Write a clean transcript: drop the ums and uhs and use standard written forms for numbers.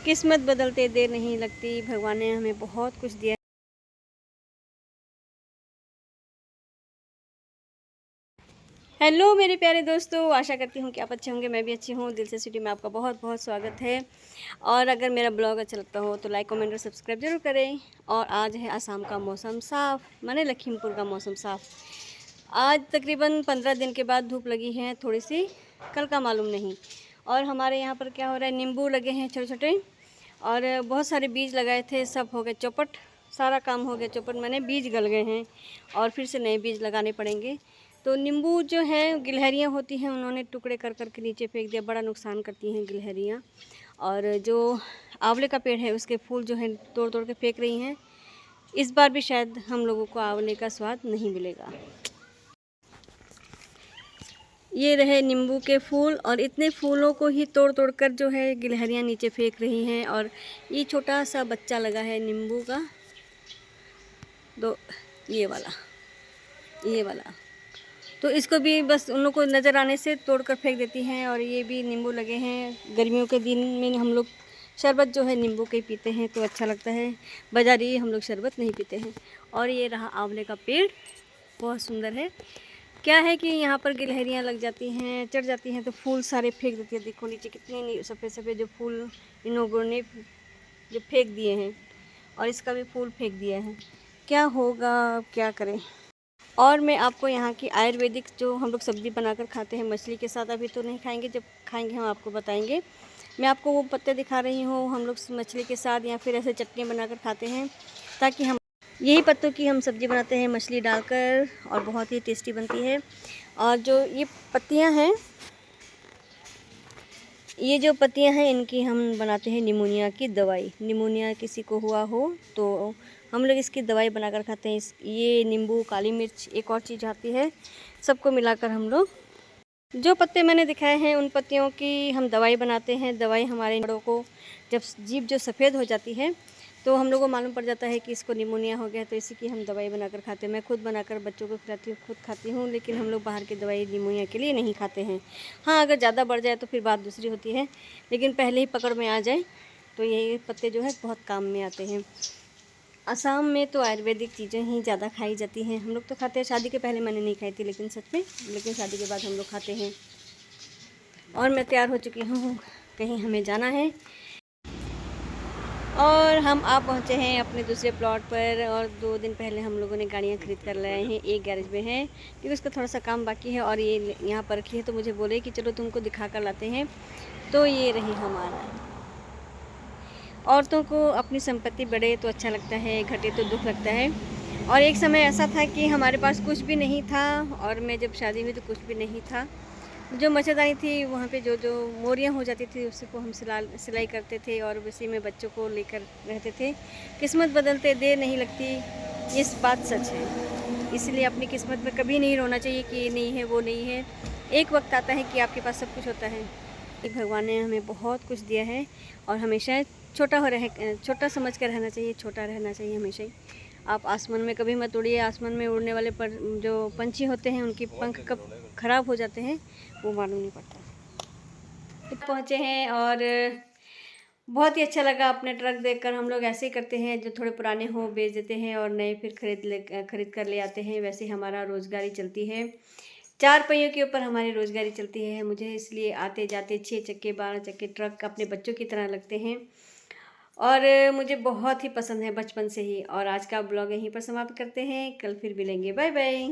किस्मत बदलते देर नहीं लगती, भगवान ने हमें बहुत कुछ दिया। हेलो मेरे प्यारे दोस्तों, आशा करती हूँ कि आप अच्छे होंगे। मैं भी अच्छी हूँ। दिल से सिटी में आपका बहुत बहुत स्वागत है। और अगर मेरा ब्लॉग अच्छा लगता हो तो लाइक कमेंट और सब्सक्राइब जरूर करें। और आज है असम का मौसम साफ़, माने लखीमपुर का मौसम साफ़। आज तकरीबन 15 दिन के बाद धूप लगी है थोड़ी सी, कल का मालूम नहीं। और हमारे यहाँ पर क्या हो रहा है, नींबू लगे हैं छोटे छोटे, और बहुत सारे बीज लगाए थे, सब हो गए चौपट। सारा काम हो गया चौपट, मैंने बीज गल गए हैं और फिर से नए बीज लगाने पड़ेंगे। तो नींबू जो है, गिलहरियाँ होती हैं, उन्होंने टुकड़े कर कर के नीचे फेंक दिया। बड़ा नुकसान करती हैं गिलहरियाँ। और जो आंवले का पेड़ है उसके फूल जो है तोड़ तोड़ के फेंक रही हैं। इस बार भी शायद हम लोगों को आंवले का स्वाद नहीं मिलेगा। ये रहे नींबू के फूल, और इतने फूलों को ही तोड़ तोड़ कर जो है गिलहरियाँ नीचे फेंक रही हैं। और ये छोटा सा बच्चा लगा है नींबू का, ये वाला, ये वाला। तो इसको भी बस उन लोग को नज़र आने से तोड़ कर फेंक देती हैं। और ये भी नींबू लगे हैं। गर्मियों के दिन में हम लोग शरबत जो है नींबू के पीते हैं तो अच्छा लगता है। बाज़ारी हम लोग शरबत नहीं पीते हैं। और ये रहा आंवले का पेड़, बहुत सुंदर है। क्या है कि यहाँ पर गिलहरियाँ लग जाती हैं, चढ़ जाती हैं तो फूल सारे फेंक देती है। देखो नीचे कितने सफ़ेद सफ़ेद जो फूल इन लोगों ने जो फेंक दिए हैं। और इसका भी फूल फेंक दिया है। क्या होगा, अब क्या करें। और मैं आपको यहाँ की आयुर्वेदिक जो हम लोग सब्ज़ी बनाकर खाते हैं मछली के साथ, अभी तो नहीं खाएंगे, जब खाएंगे हम आपको बताएंगे। मैं आपको वो पत्ते दिखा रही हूँ, हम लोग मछली के साथ या फिर ऐसे चटनी बनाकर खाते हैं, ताकि हम यही पत्तों की हम सब्ज़ी बनाते हैं मछली डालकर, और बहुत ही टेस्टी बनती है। और जो ये पत्तियाँ हैं, ये जो पत्तियां हैं, इनकी हम बनाते हैं निमोनिया की दवाई। निमोनिया किसी को हुआ हो तो हम लोग इसकी दवाई बनाकर खाते हैं। ये नींबू, काली मिर्च, एक और चीज़ आती है, सबको मिलाकर हम लोग जो पत्ते मैंने दिखाए हैं उन पत्तियों की हम दवाई बनाते हैं। दवाई हमारे बड़ों को, जब जीभ जो सफ़ेद हो जाती है तो हम लोगों को मालूम पड़ जाता है कि इसको निमोनिया हो गया, तो इसी की हम दवाई बनाकर खाते हैं। मैं खुद बनाकर बच्चों को खिलाती हूँ, खुद खाती हूँ, लेकिन हम लोग बाहर की दवाई निमोनिया के लिए नहीं खाते हैं। हाँ, अगर ज़्यादा बढ़ जाए तो फिर बात दूसरी होती है, लेकिन पहले ही पकड़ में आ जाए तो ये पत्ते जो है बहुत काम में आते हैं। असम में तो आयुर्वेदिक चीज़ें ही ज़्यादा खाई जाती हैं। हम लोग तो खाते हैं, शादी के पहले मैंने नहीं खाई थी लेकिन सच में, लेकिन शादी के बाद हम लोग खाते हैं। और मैं तैयार हो चुकी हूँ, कहीं हमें जाना है। और हम आ पहुँचे हैं अपने दूसरे प्लॉट पर। और 2 दिन पहले हम लोगों ने गाड़ियाँ ख़रीद कर लाए हैं। एक गैरेज में है क्योंकि उसका थोड़ा सा काम बाकी है, और ये यहाँ पर रखी है, तो मुझे बोले कि चलो तुमको दिखा कर लाते हैं। तो ये रही हमारा। औरतों को अपनी संपत्ति बढ़े तो अच्छा लगता है, घटे तो दुख लगता है। और एक समय ऐसा था कि हमारे पास कुछ भी नहीं था, और मैं जब शादी हुई तो कुछ भी नहीं था। जो मच्छरदानी थी वहाँ पे जो जो मोरियाँ हो जाती थी उसको हम सिलाई करते थे, और उसी में बच्चों को लेकर रहते थे। किस्मत बदलते देर नहीं लगती, ये बात सच है। इसलिए अपनी किस्मत में कभी नहीं रोना चाहिए कि ये नहीं है, वो नहीं है। एक वक्त आता है कि आपके पास सब कुछ होता है। भगवान ने हमें बहुत कुछ दिया है, और हमेशा छोटा समझ कर रहना चाहिए, छोटा रहना चाहिए हमेशा ही। आप आसमान में कभी मत उड़िए। आसमान में उड़ने वाले जो पंछी होते हैं उनके पंख कब ख़राब हो जाते हैं वो मालूम नहीं पड़ता। तो पहुँचे हैं, और बहुत ही अच्छा लगा अपने ट्रक देखकर। हम लोग ऐसे ही करते हैं, जो थोड़े पुराने हो बेच देते हैं और नए फिर खरीद कर ले आते हैं। वैसे हमारा रोज़गारी चलती है, 4 पहियों के ऊपर हमारी रोज़गारी चलती है। मुझे इसलिए आते जाते 6 चक्के 12 चक्के ट्रक अपने बच्चों की तरह लगते हैं, और मुझे बहुत ही पसंद है बचपन से ही। और आज का ब्लॉग यहीं पर समाप्त करते हैं, कल फिर मिलेंगे। Bye bye.